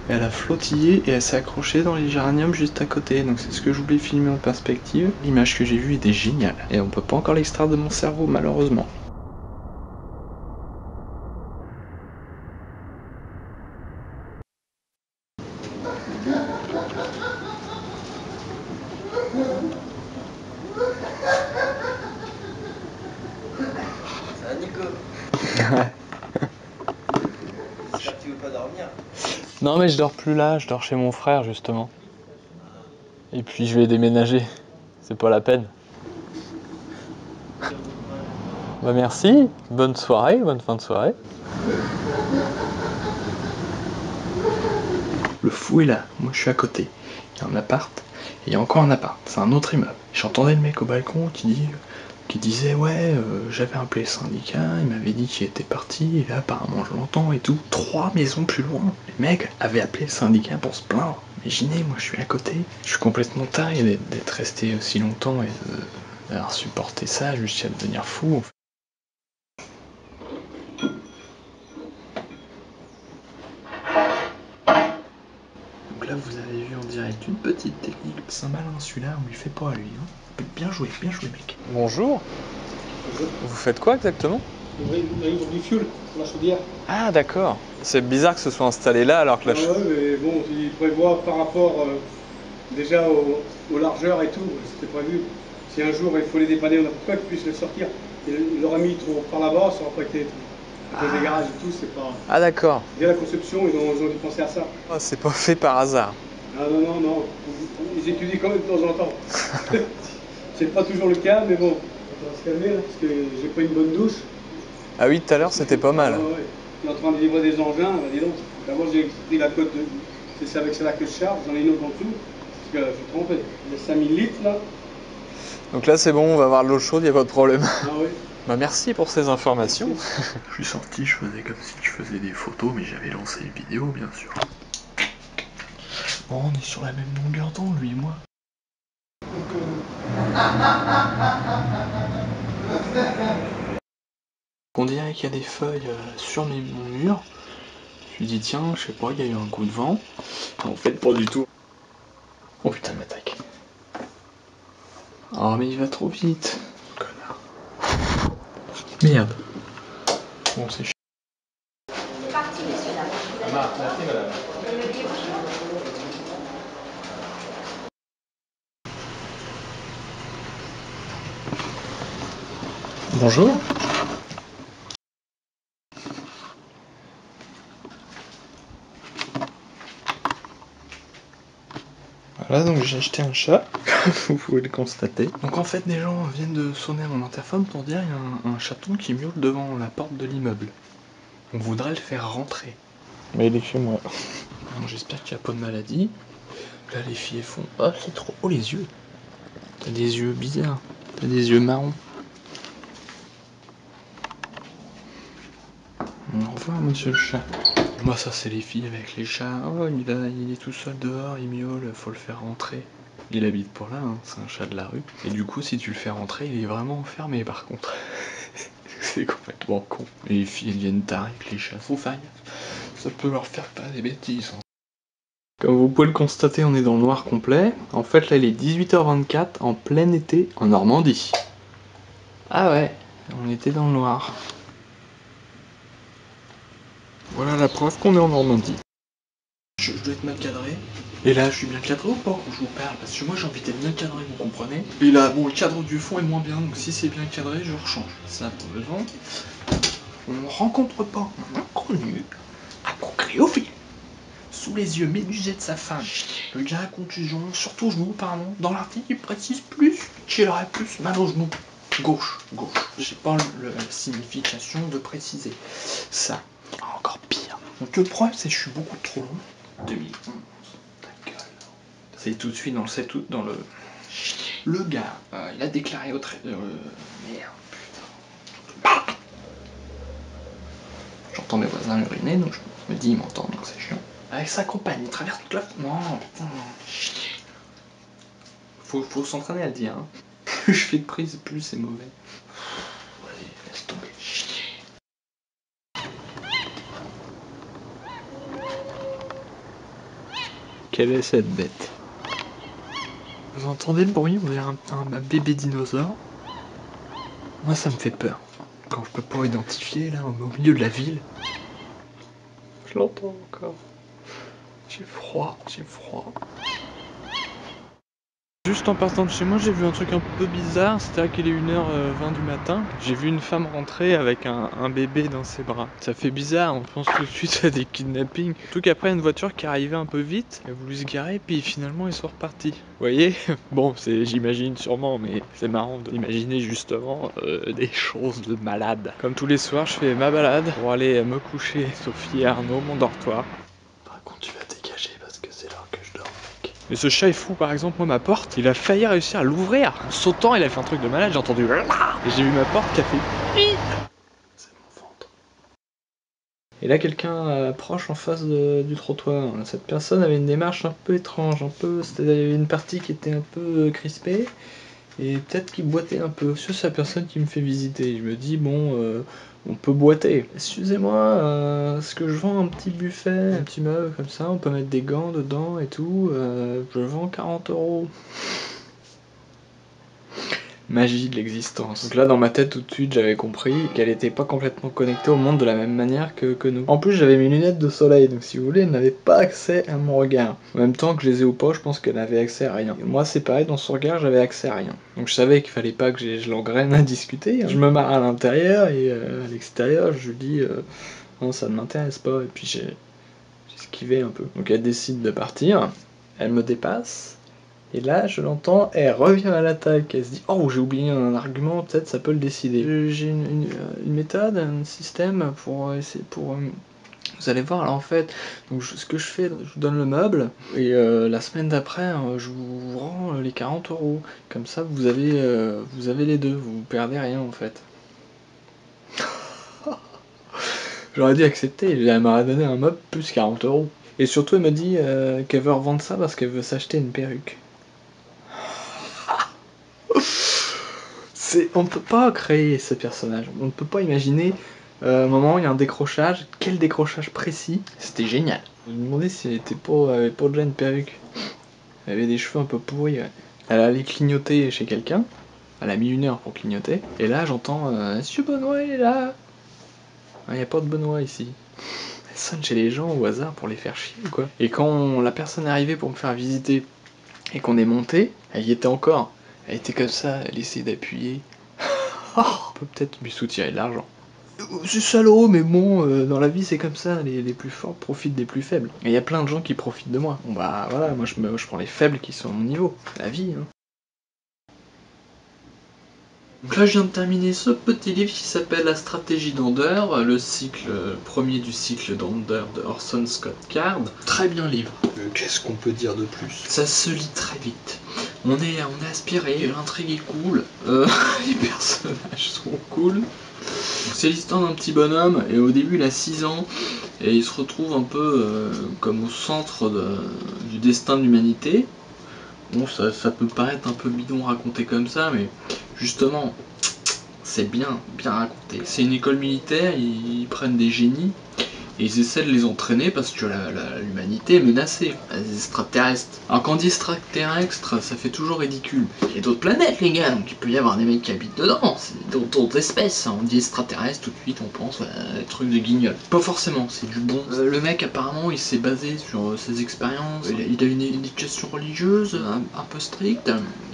Et elle a flottillé et elle s'est accrochée dans les géraniums juste à côté. Donc c'est ce que je voulais filmer en perspective. L'image que j'ai vue était géniale. Et on peut pas encore l'extraire de mon cerveau malheureusement. Ça va Nico? J'espère que tu veux pas dormir. Non mais je dors plus là, je dors chez mon frère justement. Et puis je vais déménager. C'est pas la peine. Bah merci, bonne soirée, bonne fin de soirée. Le fou est là, moi je suis à côté. Il y a un appart, et il y a encore un appart, c'est un autre immeuble. J'entendais le mec au balcon qui disait ouais, j'avais appelé le syndicat, il m'avait dit qu'il était parti, et là apparemment je l'entends et tout. 3 maisons plus loin, les mecs avaient appelé le syndicat pour se plaindre. Imaginez, moi je suis à côté, je suis complètement taré d'être resté aussi longtemps et d'avoir supporté ça jusqu'à devenir fou. Donc là vous avez vu en direct une petite technique. C'est malin celui-là, on lui fait pas à lui. Hein. Bien joué mec. Bonjour. Bonjour. Vous faites quoi exactement? Ouvrir du fioul pour la chaudière. Ah d'accord. C'est bizarre que ce soit installé là alors que la ouais, mais bon, il prévoit par rapport déjà aux largeurs et tout, c'était prévu. Si un jour il faut les dépanner, on n'a pas qu'ils puissent le sortir. Il l'aurait mis trop par là-bas, ça aurait pas été. À cause des garages et tout, c'est pas. Ah d'accord. Dès la conception, ils ont dû penser à ça. Oh, c'est pas fait par hasard. Ah non. Ils étudient quand même de temps en temps. C'est pas toujours le cas, mais bon, on va se calmer là, parce que j'ai pris une bonne douche. Ah oui, tout à l'heure c'était pas mal. Ouais. Il est en train de livrer des engins, bah dis donc. D'abord j'ai pris la cote de. C'est avec celle-là que je charge, j'en ai une autre en dessous. Parce que je suis trompé. Il y a 5000 litres là. Donc là c'est bon, on va avoir de l'eau chaude, y a pas de problème. Ah oui. Bah merci pour ces informations. Je suis sorti, je faisais comme si je faisais des photos, mais j'avais lancé une vidéo bien sûr. Bon, on est sur la même longueur d'onde, lui et moi. On dirait qu'il y a des feuilles sur mon mur. Je me dis tiens, je sais pas, il y a eu un coup de vent. En fait pas du tout. Oh putain, il m'attaque. Oh mais il va trop vite. Connard. Merde. Bon c'est chiant. C'est parti, messieurs, dames. Merci madame. Bonjour. Voilà, donc j'ai acheté un chat, vous pouvez le constater. Donc en fait, des gens viennent de sonner à mon interphone pour dire qu'il y a un chaton qui miaule devant la porte de l'immeuble. On voudrait le faire rentrer. Mais il est chez moi. J'espère qu'il n'y a pas de maladie. Là, les filles font « Oh, c'est trop haut les yeux !» T'as des yeux bizarres. T'as des yeux marrons. Au revoir, monsieur le chat. Moi, ça, c'est les filles avec les chats. Oh, il est tout seul dehors, il miaule, faut le faire rentrer. Il habite pour là, hein, c'est un chat de la rue. Et du coup, si tu le fais rentrer, il est vraiment enfermé par contre. C'est complètement con. Et les filles, elles viennent tard avec les chats. Faut faire gaffe. Ça peut leur faire pas des bêtises. Hein. Comme vous pouvez le constater, on est dans le noir complet. En fait, là, il est 18h24 en plein été en Normandie. Ah ouais, on était dans le noir. Voilà la preuve qu'on est en Normandie. Je dois être mal cadré. Et là, je suis bien cadré ou pas quand je vous parle? Parce que moi, j'ai envie d'être bien cadré, vous comprenez? Et là, bon, le cadre du fond est moins bien, donc si c'est bien cadré, je rechange. Ça, pour le vent. On ne rencontre pas un inconnu à Coqueléophile. Sous les yeux médusés de sa femme, le gars a contusion, surtout au genou, pardon. Dans l'article, il précise plus qu'il aurait plus mal au genou. Gauche. J'ai pas la signification de préciser. Ça, encore pire. Donc le problème, c'est que je suis beaucoup trop long. 2011. Ta gueule. C'est tout de suite dans le... Le gars, il a déclaré au trader... Merde, putain. J'entends mes voisins uriner, donc je me dis, ils m'entendent, donc c'est chiant. Avec sa compagne, il traverse toute la... Non, putain. Faut s'entraîner à le dire. Hein. Plus je fais de prise, plus c'est mauvais. Vas-y, laisse tomber. Quelle est cette bête? Vous entendez le bruit? On dirait un bébé dinosaure. Moi ça me fait peur. Quand je peux pas identifier là au milieu de la ville. Je l'entends encore. J'ai froid, j'ai froid. Juste en partant de chez moi, j'ai vu un truc un peu bizarre, c'est-à-dire qu'il est 1h20 du matin. J'ai vu une femme rentrer avec un bébé dans ses bras. Ça fait bizarre, on pense tout de suite à des kidnappings. Surtout qu'après, une voiture qui arrivait un peu vite, elle a voulu se garer, puis finalement ils sont repartis. Vous voyez? Bon, j'imagine sûrement, mais c'est marrant d'imaginer justement des choses de malade. Comme tous les soirs, je fais ma balade pour aller me coucher. Sophie et Arnaud, mon dortoir. Par contre, tu vas dégager parce que c'est l'heure que je dors, mec. Mais ce chat est fou, par exemple, moi ma porte, il a failli réussir à l'ouvrir. En sautant, il a fait un truc de malade, j'ai entendu et j'ai vu ma porte qui a fait c'est mon ventre. Et là, quelqu'un approche en face du trottoir. Cette personne avait une démarche un peu étrange, c'était une partie qui était un peu crispée. Et peut-être qu'il boitait un peu. C'est la personne qui me fait visiter. Je me dis, bon, on peut boiter. Excusez-moi, est-ce que je vends un petit buffet, un petit meuble comme ça? On peut mettre des gants dedans et tout. Je vends 40 €. Magie de l'existence. Donc là, dans ma tête, tout de suite, j'avais compris qu'elle était pas complètement connectée au monde de la même manière que nous. En plus, j'avais mes lunettes de soleil, donc si vous voulez, elle n'avait pas accès à mon regard. En même temps que je les ai au pas, je pense qu'elle avait accès à rien. Et moi, c'est pareil, dans son regard, j'avais accès à rien. Donc je savais qu'il fallait pas que je l'engraine à discuter. Je me marre à l'intérieur et à l'extérieur, je lui dis non, ça ne m'intéresse pas. Et puis j'ai esquivé un peu. Donc elle décide de partir, elle me dépasse. Et là, je l'entends, elle revient à l'attaque, elle se dit « Oh, j'ai oublié un argument, peut-être ça peut le décider. » J'ai une méthode, un système pour essayer, vous allez voir, alors en fait, donc ce que je fais, je vous donne le meuble, et la semaine d'après, je vous rends les 40 €. Comme ça, vous avez les deux, vous perdez rien en fait. J'aurais dû accepter, elle m'a donné un meuble plus 40 €. Et surtout, elle me dit qu'elle veut revendre ça parce qu'elle veut s'acheter une perruque. On ne peut pas créer ce personnage, on ne peut pas imaginer un moment où il y a un décrochage, quel décrochage précis, c'était génial. Je me demandais si elle était avait pas déjà une perruque. Elle avait des cheveux un peu pourris, ouais. Elle allait clignoter chez quelqu'un, elle a mis 1 heure pour clignoter, et là j'entends Monsieur Benoît il est là. Il n'y a pas de Benoît ici. Elle sonne chez les gens au hasard pour les faire chier quoi. Et quand la personne est arrivée pour me faire visiter et qu'on est monté, elle y était encore. Elle était comme ça, elle essayait d'appuyer. On peut peut-être lui soutirer de l'argent. C'est salaud, mais bon, dans la vie c'est comme ça, les plus forts profitent des plus faibles. Et il y a plein de gens qui profitent de moi. Bon bah voilà, moi je prends les faibles qui sont à mon niveau. La vie, hein. Donc là je viens de terminer ce petit livre qui s'appelle La stratégie d'Ender, le premier du cycle d'Ender de Orson Scott Card. Très bien livre. Qu'est-ce qu'on peut dire de plus? Ça se lit très vite. On est aspiré, l'intrigue est cool, les personnages sont cool. C'est l'histoire d'un petit bonhomme, et au début il a 6 ans, et il se retrouve un peu comme au centre du destin de l'humanité. Bon, ça peut paraître un peu bidon raconté comme ça, mais justement, c'est bien raconté. C'est une école militaire, ils prennent des génies, et ils essaient de les entraîner parce que l'humanité est menacée, les extraterrestres. Alors quand on dit extraterrestre, ça fait toujours ridicule. Il y a d'autres planètes les gars, donc il peut y avoir des mecs qui habitent dedans, c'est d'autres espèces. On dit extraterrestre, tout de suite on pense à des trucs de guignol. Pas forcément, c'est du bon. Le mec apparemment il s'est basé sur ses expériences, il a une éducation religieuse un peu stricte,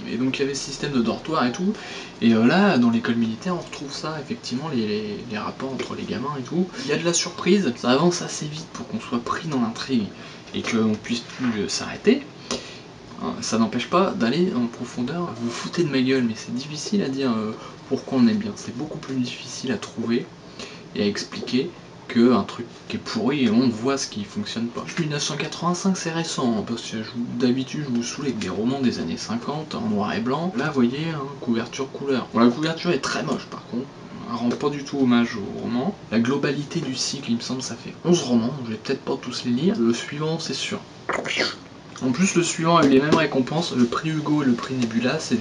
et donc il y avait ce système de dortoir et tout. Et là, dans l'école militaire, on retrouve ça, effectivement, les rapports entre les gamins et tout. Il y a de la surprise, ça avance assez vite pour qu'on soit pris dans l'intrigue et qu'on puisse plus s'arrêter. Ça n'empêche pas d'aller en profondeur. Vous vous foutez de ma gueule, mais c'est difficile à dire pourquoi on aime bien. C'est beaucoup plus difficile à trouver et à expliquer qu'un truc qui est pourri et on voit ce qui fonctionne pas. 1985 c'est récent, parce que d'habitude je vous saoule avec des romans des années 50 en noir et blanc. Là vous voyez, couverture couleur. Bon, la couverture est très moche par contre, elle rend pas du tout hommage au roman. La globalité du cycle, il me semble, ça fait 11 romans, je vais peut-être pas tous les lire. Le suivant c'est sûr. En plus le suivant a eu les mêmes récompenses, le prix Hugo et le prix Nebula, c'est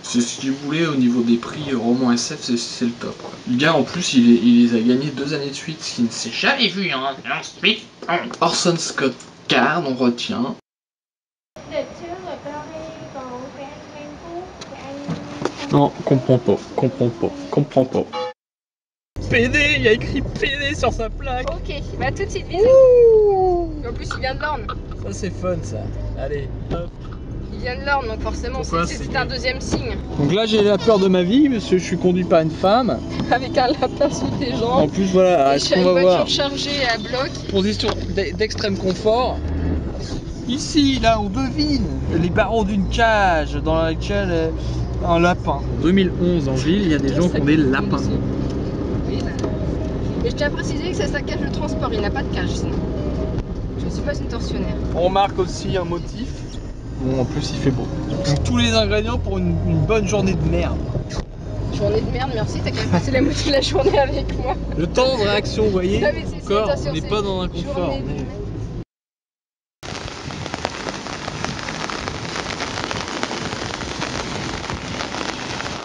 si vous voulez au niveau des prix roman SF, c'est le top quoi. Le gars en plus il les a gagnés 2 années de suite, ce qui ne s'est jamais vu hein. Orson Scott Card, on retient. Non, comprends pas, comprends pas. PD, il y a écrit PD sur sa plaque. Ok, bah tout de suite, bisous. En plus, il vient de l'Orne. Ça c'est fun ça. Allez, hop. Il vient de l'Orne, donc forcément, Pourquoi c'est un deuxième signe. Donc là j'ai la peur de ma vie parce que je suis conduit par une femme. Avec un lapin sous tes En jambes. plus voilà, est-ce qu'on Une va voiture voir chargée à bloc. position d'extrême confort. Ici, là, on devine les barreaux d'une cage dans laquelle est un lapin. En 2011, en ville, il y a des gens qui ont des lapins. Oui, bah. Et je tiens à préciser que c'est sa cage de transport, il n'a pas de cage sinon. Je ne suis pas une tortionnaire. On remarque aussi un motif. Bon, en plus, il fait beau. Donc, tous les ingrédients pour une bonne journée de merde. Journée de merde, merci, t'as quand même passé la moitié de la journée avec moi. Le temps de réaction, vous voyez, Ah, mais c'est- encore, attention, on n'est c'est pas dans un confort. journée de on est- merde.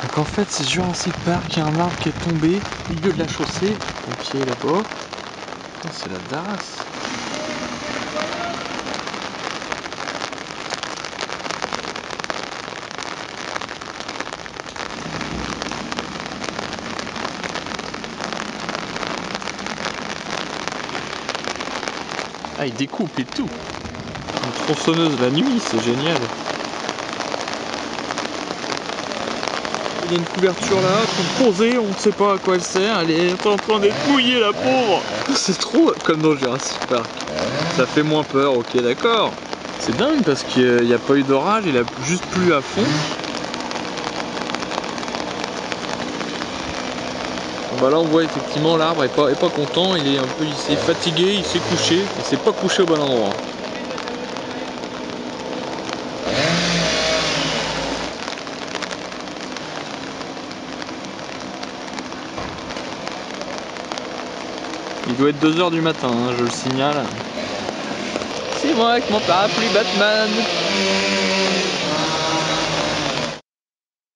Donc en fait c'est Jurassic Park, il y a un arbre qui est tombé au milieu de la chaussée, au pied là-bas. Putain, c'est la dasse. Ah, il découpe et tout. Une tronçonneuse la nuit, c'est génial. Il y a une couverture là, posée, on ne sait pas à quoi elle sert, elle est en train d'être mouillée la pauvre. C'est trop comme dans Jurassic Park. Ça fait moins peur, ok d'accord. C'est dingue parce qu'il n'y a pas eu d'orage, il a juste plu à fond. Bon, bah là on voit effectivement l'arbre est pas content, il s'est fatigué, il s'est couché, il s'est pas couché au bon endroit. Il doit être 2 h du matin, hein, je le signale. C'est moi avec mon parapluie Batman.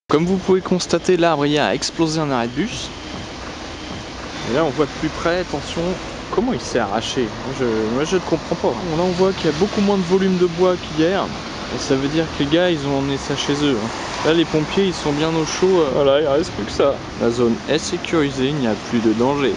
Comme vous pouvez constater, l'arbre hier a explosé en arrêt de bus. Et là on voit de plus près, attention, comment il s'est arraché. Moi je ne comprends pas. Là on voit qu'il y a beaucoup moins de volume de bois qu'hier. Et ça veut dire que les gars ils ont emmené ça chez eux. Là les pompiers ils sont bien au chaud. Voilà, il reste plus que ça. La zone est sécurisée, il n'y a plus de danger.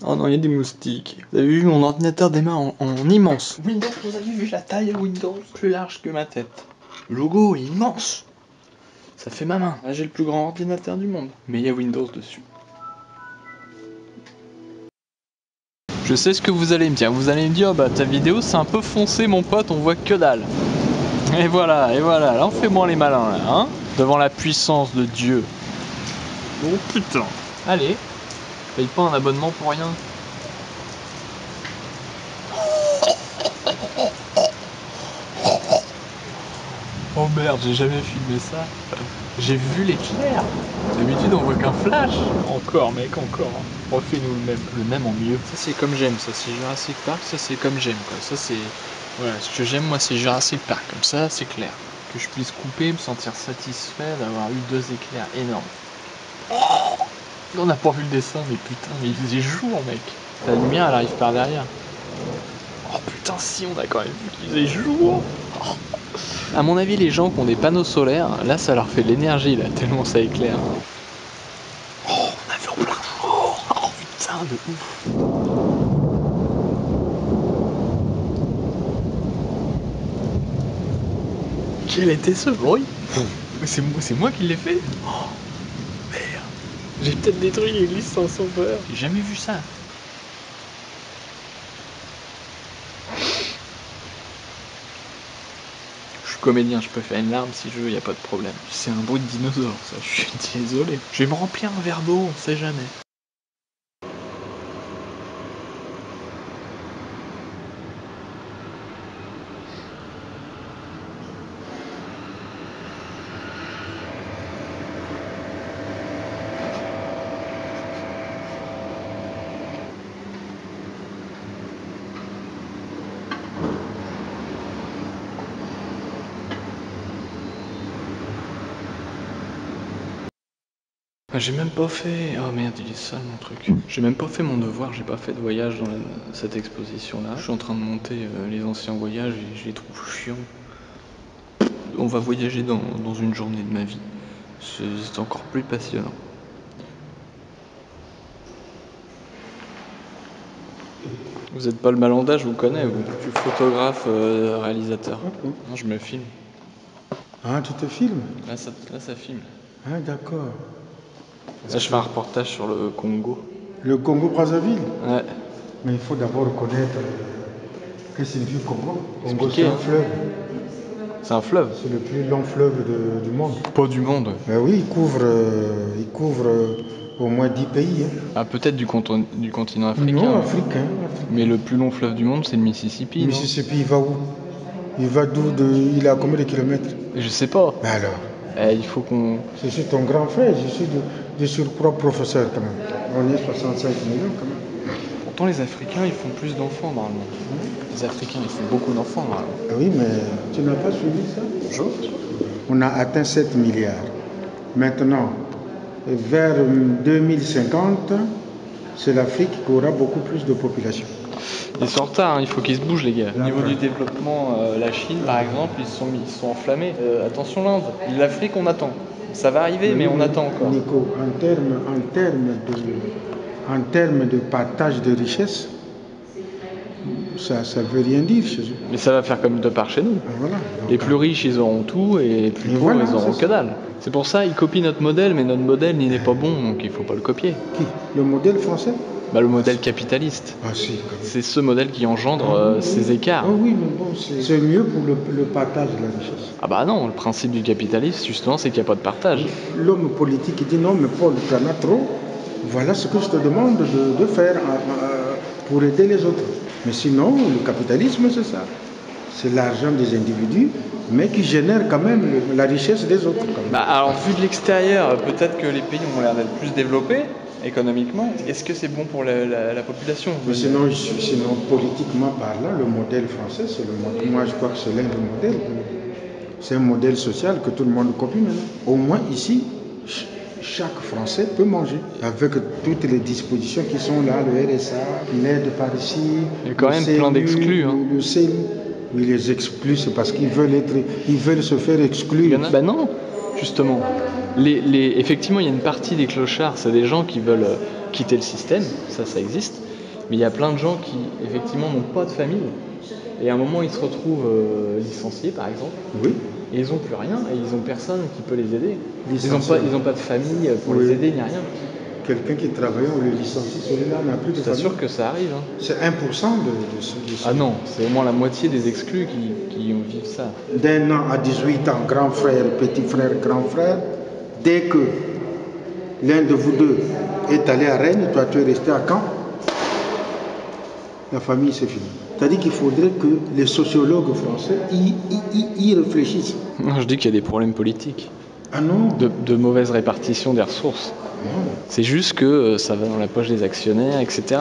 Oh non, il y a des moustiques. Vous avez vu, mon ordinateur démarre en immense. Windows, vous avez vu la taille de Windows? Plus large que ma tête. Le logo est immense. Ça fait ma main. Là, j'ai le plus grand ordinateur du monde. Mais il y a Windows dessus. Je sais ce que vous allez me dire. Vous allez me dire, bah ta vidéo c'est un peu foncé mon pote, on voit que dalle. Et voilà, là on fait moins les malins là, hein. Devant la puissance de Dieu. Oh putain. Allez. Paye pas un abonnement pour rien. Oh merde, j'ai jamais filmé ça. J'ai vu l'éclair. D'habitude on voit qu'un flash. Encore mec, encore. Refais-nous le même en mieux. Ça c'est comme j'aime, ça c'est Jurassic Park, ça c'est comme j'aime quoi. Ça c'est... Voilà, ce que j'aime moi c'est Jurassic Park, comme ça c'est clair. Que je puisse couper, me sentir satisfait d'avoir eu 2 éclairs énormes. On n'a pas vu le dessin, mais putain, mais il faisait jour, mec. La lumière, elle arrive par derrière. Oh putain, si, on a quand même vu qu'il faisait jour. Oh. À mon avis, les gens qui ont des panneaux solaires, là, ça leur fait de l'énergie, là, tellement ça éclaire. Oh, on a vu en plein jour. Oh putain, de ouf. Quel était ce bruit? C'est moi qui l'ai fait. Oh. J'ai peut-être détruit l'église sans sauveur. J'ai jamais vu ça. Je suis comédien, je peux faire une larme si je veux, y a pas de problème. C'est un bruit de dinosaure, ça, je suis désolé. Je vais me remplir un verre d'eau, on sait jamais. Ah, j'ai même pas fait... Oh merde, il est sale mon truc. J'ai même pas fait mon devoir, j'ai pas fait de voyage dans cette exposition-là. Je suis en train de monter les anciens voyages et je les trouve chiants. On va voyager dans une journée de ma vie. C'est encore plus passionnant. Vous êtes Paul Malandage, je vous connais, vous. Je suis photographe, réalisateur. Okay. Non, je me filme. Ah, tu te filmes? Là, ça filme. Ah, d'accord. Là, je fais un reportage sur le Congo. Le Congo-Brazzaville? Ouais. Mais il faut d'abord connaître qu'est-ce que signifie Congo. Congo, Expliquez, c'est un hein. fleuve. C'est un fleuve. C'est le plus long fleuve du monde. Pas du monde. Ben oui, il couvre au moins 10 pays. Hein. Ah, peut-être du continent africain. Non, hein. africain. Mais le plus long fleuve du monde, c'est le Mississippi. Le non Mississippi, il va où? Il va d'où il a combien de kilomètres? Je sais pas. Ben alors, Il faut qu'on... je suis ton grand frère, je suis de surcroît professeur quand même. On est 65 millions quand même. Pourtant, les Africains, ils font plus d'enfants, normalement. Les Africains, ils font beaucoup d'enfants, normalement. Ah oui, mais tu n'as pas suivi ça? Bonjour. On a atteint 7 milliards. Maintenant, vers 2050, c'est l'Afrique qui aura beaucoup plus de population. Ils sont en retard, hein, il faut qu'ils se bougent, les gars. Au Là, niveau ouais. du développement, la Chine, par exemple, ils sont enflammés. Attention l'Inde. L'Afrique, on attend. Ça va arriver, mais on attend encore. Nico, en termes de partage de richesse, ça ne veut rien dire chez eux. Mais ça va faire comme de part chez nous. Ah, voilà. Donc, Les plus riches, ils auront tout, et les plus Et pauvres, voilà, ils auront c'est que ça. dalle. C'est pour ça, ils copient notre modèle, mais notre modèle, il n'est pas bon, donc il faut pas le copier. qui? Le modèle français? Bah, le modèle capitaliste. Ah si, quand même. C'est ce modèle qui engendre ces écarts. Ah oui, mais bon, c'est mieux pour le partage de la richesse. Ah bah non, le principe du capitalisme, justement, c'est qu'il n'y a pas de partage. L'homme politique il dit non, mais Paul, tu en as trop. Voilà ce que je te demande de faire pour aider les autres. Mais sinon, le capitalisme, c'est ça. C'est l'argent des individus, mais qui génère quand même la richesse des autres. Quand même. Bah alors, vu de l'extérieur, peut-être que les pays ont l'air d'être plus développés économiquement. Est-ce que c'est bon pour la population? Mais sinon, politiquement parlant, le modèle français, c'est le modèle. Moi, je crois que c'est l'un des modèles. C'est un modèle social que tout le monde copie maintenant. Au moins ici, chaque Français peut manger avec toutes les dispositions qui sont là, le RSA, l'aide par ici. Il y a quand même plein d'exclus, hein. Le CNU. Oui, les exclus, c'est parce qu'ils veulent se faire exclure. Bah non, justement. Effectivement, il y a une partie des clochards, c'est des gens qui veulent quitter le système, ça existe. Mais il y a plein de gens qui, effectivement, n'ont pas de famille. Et à un moment, ils se retrouvent licenciés, par exemple. Oui. Et ils n'ont plus rien, et ils n'ont personne qui peut les aider. Ils Licenciés. n'ont pas de famille pour Oui. les aider, ni rien. Quelqu'un qui travaille, on le licencie, celui-là n'a plus de C'est famille. sûr que ça arrive. Hein. C'est 1% de ceux. Ah non, c'est au moins la moitié des exclus qui vivent ça. D'un an à 18 ans, grand frère, petit frère, grand frère, dès que l'un de vous deux est allé à Rennes, toi tu es resté à Caen, la famille c'est fini. C'est-à-dire qu'il faudrait que les sociologues français y réfléchissent. Non, je dis qu'il y a des problèmes politiques, Ah non, de mauvaise répartition des ressources. C'est juste que ça va dans la poche des actionnaires, etc.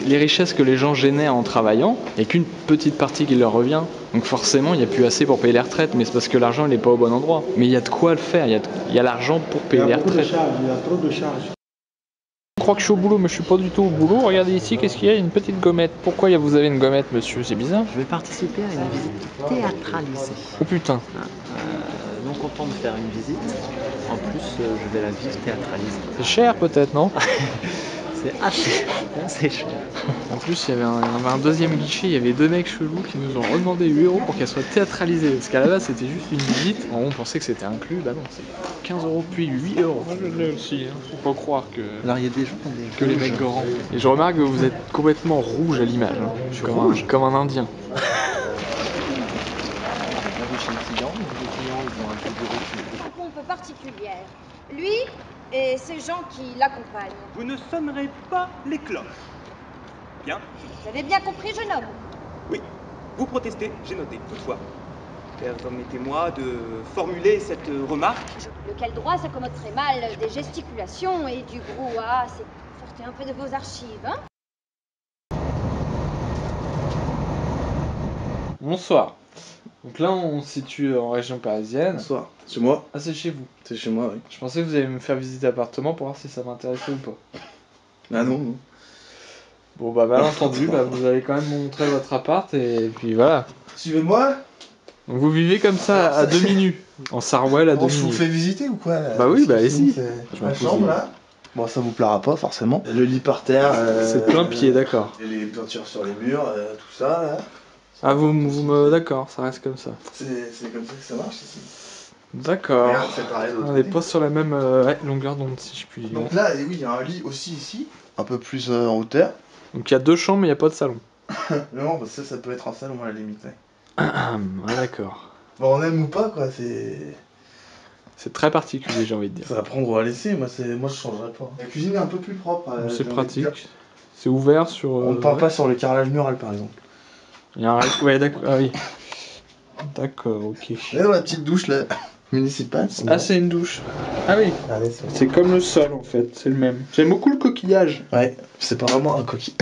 Les richesses que les gens génèrent en travaillant, il n'y a qu'une petite partie qui leur revient. Donc forcément, il n'y a plus assez pour payer les retraites, mais c'est parce que l'argent n'est pas au bon endroit. Mais il y a de quoi le faire, il y a l'argent pour il y payer a les beaucoup de retraites. charges, il y a trop de charges. Je crois que je suis au boulot, mais je suis pas du tout au boulot. Regardez ici, qu'est-ce qu'il y a? Une petite gommette. Pourquoi vous avez une gommette, monsieur? C'est bizarre. Je vais participer à une visite théâtralisée. Oh putain. Non content de faire une visite, en plus je vais la vivre théâtralisée. C'est cher peut-être, non? C'est assez cher. En plus, il y avait un deuxième guichet, il y avait deux mecs chelous qui nous ont redemandé 8 € pour qu'elle soit théâtralisée. Parce qu'à la base, c'était juste une visite. On pensait que c'était inclus. Bah non, c'est 15 € puis 8 €. Moi, je l'ai aussi. Hein. Faut pas croire que Alors il y a des gens les mecs grands. Et je remarque que vous êtes complètement rouge à l'image. Hein. Je suis comme un Indien. Pompe particulière. Lui et ces gens qui l'accompagnent. Vous ne sonnerez pas les cloches. Bien. Vous avez bien compris, jeune homme? Oui. Vous protestez, j'ai noté. Toutefois, permettez-moi de formuler cette remarque. Lequel droit s'accommoderait mal des gesticulations et du brouhaha. C'est sortez un peu de vos archives, hein? Bonsoir. Donc là, on se situe en région parisienne. Bonsoir. Chez moi. Ah, c'est chez vous. C'est chez moi, oui. Je pensais que vous alliez me faire visiter l'appartement pour voir si ça m'intéressait ou pas. Ah non, non. Bon, bah, malentendu, bah, vous allez quand même me montrer votre appart et puis voilà. Suivez-moi. Donc vous vivez comme ça à demi nu, en Sarwell à Bon, demi je vous nu. fais visiter ou quoi là? Bah oui, bah allez-y. C'est ma chambre là. Bon, ça vous plaira pas forcément. Le lit par terre. C'est plein pied, d'accord. Et les peintures sur les murs, tout ça là. Ah, vous me. D'accord, ça reste comme ça. C'est comme ça que ça marche ici. D'accord. Regarde, c'est pareil de l'autre On est côté. pas sur la même longueur d'onde, si je puis dire. Donc là, et oui, il y a un lit aussi ici, un peu plus en hauteur. Donc il y a 2 chambres, mais il n'y a pas de salon. Non, parce que ça peut être un salon à la limite. Ouais. Ah, d'accord. Bon, on aime ou pas quoi, c'est. C'est très particulier, j'ai envie de dire. Ça va prendre ou à laisser, moi je changerais pas. La cuisine est un peu plus propre. C'est j'ai envie de pratique. dire. C'est ouvert sur. On ne parle pas sur le carrelage mural par exemple. Il y a un... Ouais, d'accord. Ah oui. D'accord, ok. Et dans la petite douche là, municipale. Ah, c'est une douche. Ah oui. Allez, C'est comme le sol en fait, c'est le même. J'aime beaucoup le coquillage. ouais, c'est pas vraiment un coquille.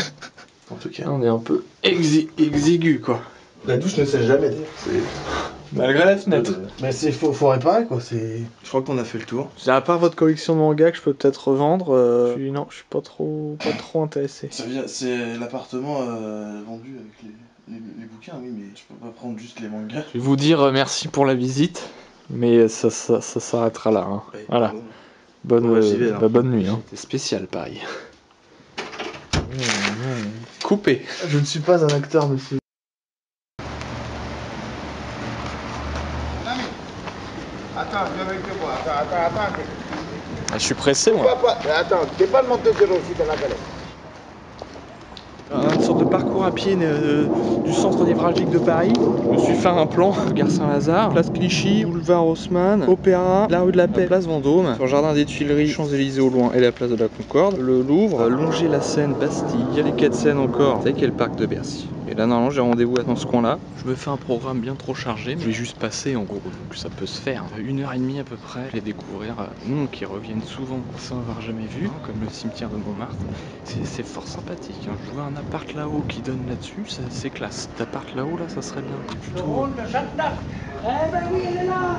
En tout cas. On est un peu exigu quoi. La douche ne sait jamais dire. Malgré la fenêtre. Mais c'est faut réparer quoi. C'est. Je crois qu'on a fait le tour. C'est à part votre collection de mangas que je peux peut-être revendre. Non, je suis pas trop intéressé. C'est l'appartement vendu avec les bouquins, oui, mais je peux pas prendre juste les mangas. Je vais vous dire merci pour la visite, mais ça s'arrêtera là. Hein. Ouais, Voilà. bon. Bon, j'y vais, alors. Bonne nuit. Hein. C'est spécial, pareil. Coupé. Je ne suis pas un acteur, monsieur. Attends, viens avec moi. Attends. Ah, je suis pressé, moi. Attends, t'es pas le monteur de l'eau aussi dans la galette. Une sorte de parcours à pied du centre névralgique de Paris. Je me suis fait un plan, gare Saint-Lazare, place Clichy, boulevard Haussmann, Opéra, la rue de la Paix, place Vendôme, sur le jardin des Tuileries, Champs-Élysées au loin et la place de la Concorde, le Louvre, longer la Seine, Bastille, les quais de Seine encore, c'est qu'il y a le parc de Bercy. Et là, normalement, j'ai rendez-vous dans ce coin-là. Je me fais un programme bien trop chargé, mais je vais juste passer en gros, donc ça peut se faire. 1h30 à peu près, je vais découvrir noms qui reviennent souvent sans avoir jamais vu, comme le cimetière de Montmartre. C'est fort sympathique. Hein. Je vois un appart là-haut qui donne là-dessus, c'est classe. Cet appart là-haut, là, ça serait bien. Plutôt. Eh ben oui, elle est là.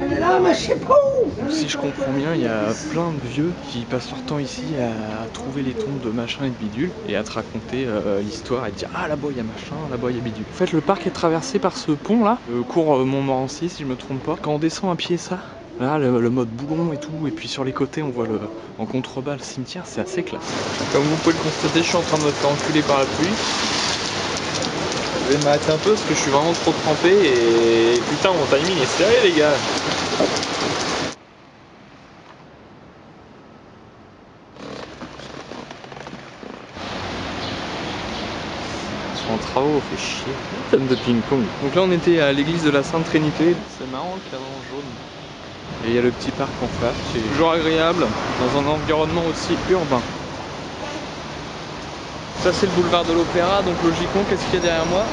Elle est là, mais je sais pas où. Si je comprends bien, il y a plein de vieux qui passent leur temps ici à trouver les tombes de machin et de bidule et à te raconter l'histoire et te dire ah là-bas il y a machin, là-bas il y a bidule. En fait, le parc est traversé par ce pont là, le cours Montmorency si je me trompe pas. Quand on descend à pied ça, là le mode boulon et tout, et puis sur les côtés on voit en contrebas le cimetière, c'est assez classe. Comme vous pouvez le constater, je suis en train de me faire enculer par la pluie. Je vais m'arrêter un peu parce que je suis vraiment trop trempé et putain mon timing est serré les gars. Ils sont en travaux, fait chier. Thème de ping-pong. Donc là on était à l'église de la Sainte Trinité. C'est marrant le cadran jaune. Et il y a le petit parc en face. C'est toujours agréable dans un environnement aussi urbain. Ça c'est le boulevard de l'Opéra, donc logiquement qu'est-ce qu'il y a derrière moi?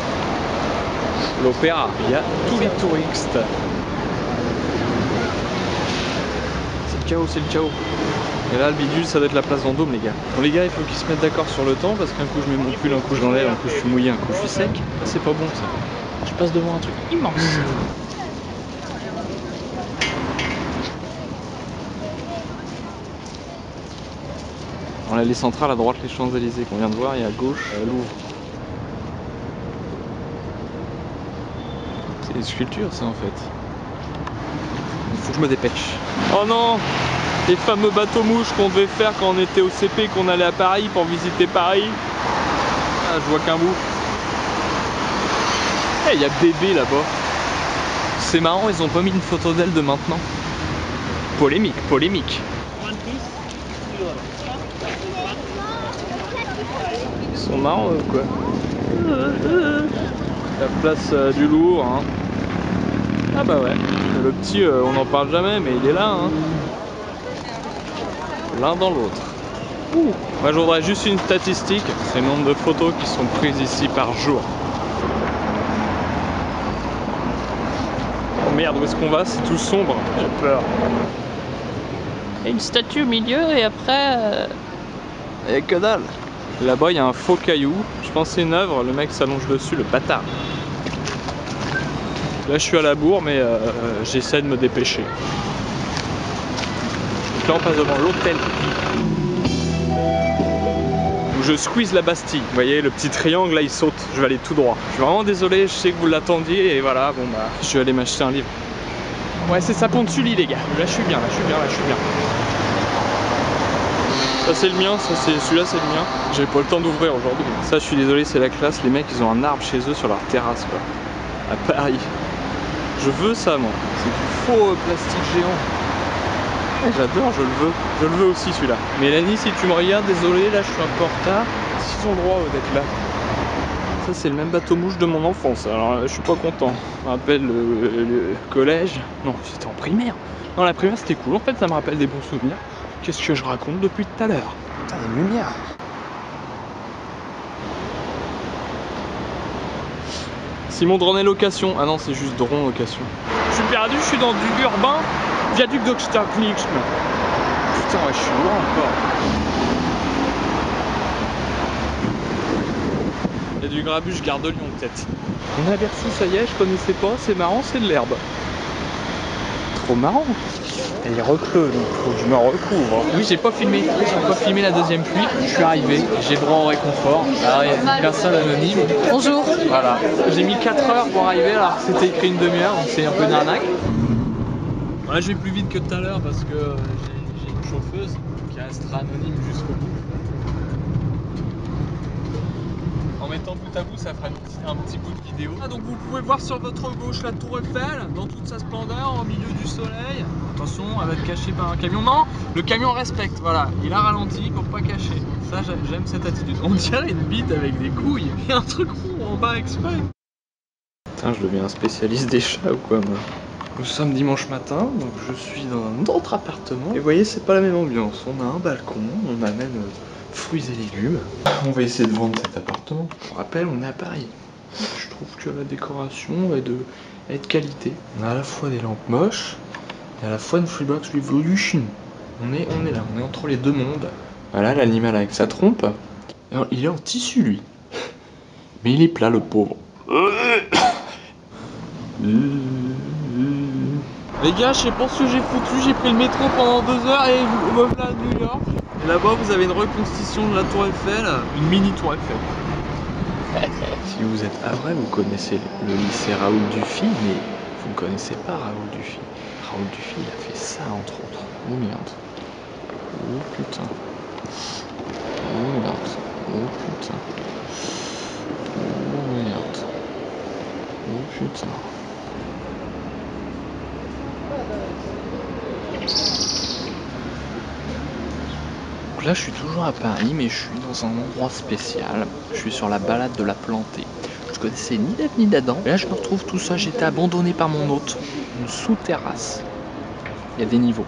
L'Opéra. Il y a tous les touristes. C'est le chaos, c'est le chaos. Et là le bidule ça doit être la place Vendôme les gars. Bon les gars il faut qu'ils se mettent d'accord sur le temps parce qu'un coup je mets mon pull, un coup je l'enlève, un coup je suis mouillé, un coup je suis sec. C'est pas bon ça. Je passe devant un truc immense. On a l'allée centrale, à droite les Champs-Élysées qu'on vient de voir et à gauche Louvre. C'est des sculptures ça en fait. Il faut que je me dépêche. Oh non! Les fameux bateaux mouches qu'on devait faire quand on était au CP, qu'on allait à Paris pour visiter Paris. Ah, je vois qu'un bout. Eh, il y a bébé là-bas. C'est marrant, ils ont pas mis une photo d'elle de maintenant. Polémique, polémique. Ils sont marrants ou quoi? La place du Louvre. Hein. Ah bah ouais. Le petit, on n'en parle jamais, mais il est là. Hein. L'un dans l'autre. Moi je voudrais juste une statistique, c'est le nombre de photos qui sont prises ici par jour. Oh merde, où est-ce qu'on va? C'est tout sombre, j'ai peur. Il y a une statue au milieu et après... Et que dalle. Là-bas il y a un faux caillou, je pense que c'est une œuvre, le mec s'allonge dessus, le bâtard. Là je suis à la bourre mais j'essaie de me dépêcher. Donc là on passe devant l'hôtel où je squeeze la Bastille. Vous voyez le petit triangle là il saute, je vais aller tout droit. Je suis vraiment désolé, je sais que vous l'attendiez et voilà, bon bah je vais aller m'acheter un livre. Ouais c'est ça Pont-de-Sully les gars, là je suis bien, là je suis bien, là je suis bien. Ça c'est le mien, ça c'est celui-là c'est le mien. J'ai pas le temps d'ouvrir aujourd'hui. Ça je suis désolé c'est la classe, les mecs ils ont un arbre chez eux sur leur terrasse quoi. À Paris. Je veux ça moi, c'est du faux plastique géant. J'adore, je le veux aussi celui-là. Mélanie si tu me regardes, désolé là je suis un peu en retard. Ils ont le droit d'être là. Ça c'est le même bateau mouche de mon enfance, alors je suis pas content. Je me rappelle le collège, non c'était en primaire. Non la primaire c'était cool, en fait ça me rappelle des bons souvenirs. Qu'est-ce que je raconte depuis tout à l'heure? Putain, il y a une lumière. Simon Dronet location. Ah non, c'est juste Dron location. Je suis perdu, je suis dans du urbain. Viaduc d'Oxterknix. Putain, ouais, je suis loin encore. Il y a du Grabuge, Gare de Lyon peut-être. On est à Bercy, ça y est, je connaissais pas. C'est marrant, c'est de l'herbe. Trop marrant. Et il recleux, donc faut que je me recouvre. Oui, j'ai pas filmé la deuxième pluie. Je suis arrivé, j'ai droit au réconfort. Alors, il y a une personne anonyme. Bonjour. Voilà. J'ai mis 4 heures pour arriver, alors que c'était écrit une demi-heure, donc c'est un peu d'arnaque. Voilà, je vais plus vite que tout à l'heure parce que j'ai une chauffeuse qui restera anonyme jusqu'au bout. En mettant bout à bout, ça fera un petit bout de vidéo. Ah, donc vous pouvez voir sur votre gauche la tour Eiffel, dans toute sa splendeur, au milieu du soleil. Attention, elle va être cachée par un camion. Non, le camion respecte, voilà. Il a ralenti pour pas cacher. Ça, j'aime cette attitude. On dirait une bite avec des couilles. Il y a un truc rond en bas exprès. Putain, je deviens un spécialiste des chats ou quoi, moi. Nous sommes dimanche matin, donc je suis dans un autre appartement. Et vous voyez, c'est pas la même ambiance. On a un balcon, on a même fruits et légumes. On va essayer de vendre cet appartement. Je rappelle, on est à Paris. Je trouve que la décoration est de qualité. On a à la fois des lampes moches et à la fois une Freebox Revolution. On est là, on est entre les deux mondes. Voilà l'animal avec sa trompe. Alors, il est en tissu lui. Mais il est plat le pauvre. Les gars, je sais pas ce que j'ai foutu, j'ai pris le métro pendant 2 heures et me voilà à New York. Et là-bas, vous avez une reconstitution de la tour Eiffel, une mini tour Eiffel. Si vous êtes à vrai, vous connaissez le lycée Raoul Dufy, mais vous ne connaissez pas Raoul Dufy. Raoul Dufy, il a fait ça entre autres. Oh merde. Oh putain. Oh merde. Oh putain. Oh merde. Oh putain. Donc là je suis toujours à Paris mais je suis dans un endroit spécial. Je suis sur la balade de la Plantée. Je connaissais ni d'Ève ni d'Adam. Et là je me retrouve tout ça, j'étais abandonné par mon hôte. Une sous-terrasse. Il y a des niveaux.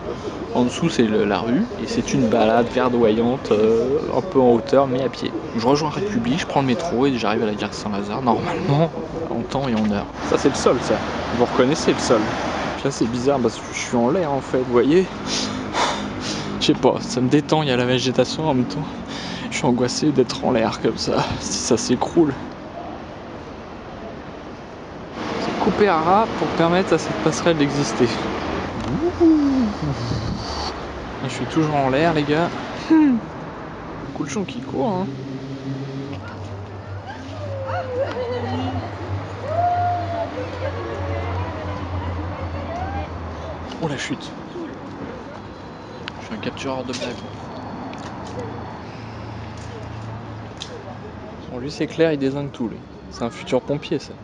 En dessous c'est la rue et c'est une balade verdoyante, un peu en hauteur mais à pied. Je rejoins République, je prends le métro et j'arrive à la gare Saint-Lazare normalement en temps et en heure. Ça c'est le sol ça. Vous reconnaissez le sol. Là c'est bizarre parce que je suis en l'air en fait, vous voyez. Je sais pas, ça me détend, il y a la végétation en même temps. Je suis angoissé d'être en l'air comme ça, si ça s'écroule. C'est coupé à ras pour permettre à cette passerelle d'exister. Je suis toujours en l'air les gars. Coulchon qui court hein. Oh la chute. Je suis un captureur de blagues. Bon lui c'est clair, il dézingue tout lui. C'est un futur pompier ça.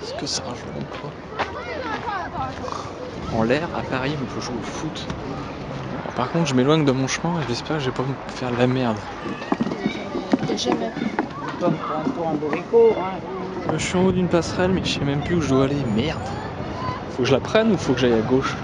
Est-ce que c'est un jeu ou quoi? En l'air, à Paris, on peut jouer au foot. Alors, par contre, je m'éloigne de mon chemin et j'espère que je vais pas me faire de la merde. Jamais. Je suis en haut d'une passerelle, mais je sais même plus où je dois aller. Merde. Faut que je la prenne ou faut que j'aille à gauche?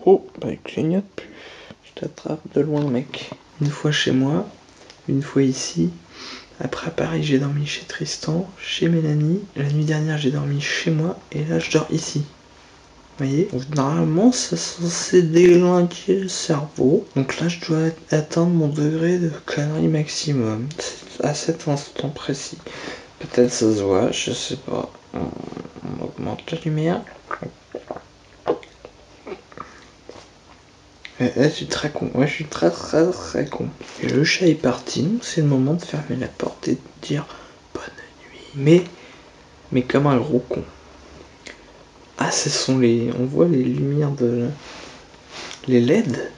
Oh, bah clignote plus. Je t'attrape de loin, mec. Une fois chez moi, une fois ici. Après à Paris, j'ai dormi chez Tristan, chez Mélanie. La nuit dernière, j'ai dormi chez moi. Et là, je dors ici. Vous voyez? Donc, normalement, c'est censé déglinguer le cerveau. Donc là, je dois atteindre mon degré de connerie maximum. À cet instant précis. Peut-être ça se voit, je sais pas. On augmente la lumière. Je suis très con. Ouais, je suis très con. Et le chat est parti, donc c'est le moment de fermer la porte et de dire bonne nuit. Mais comme un gros con. Ah, ce sont les... On voit les lumières de... Les LED.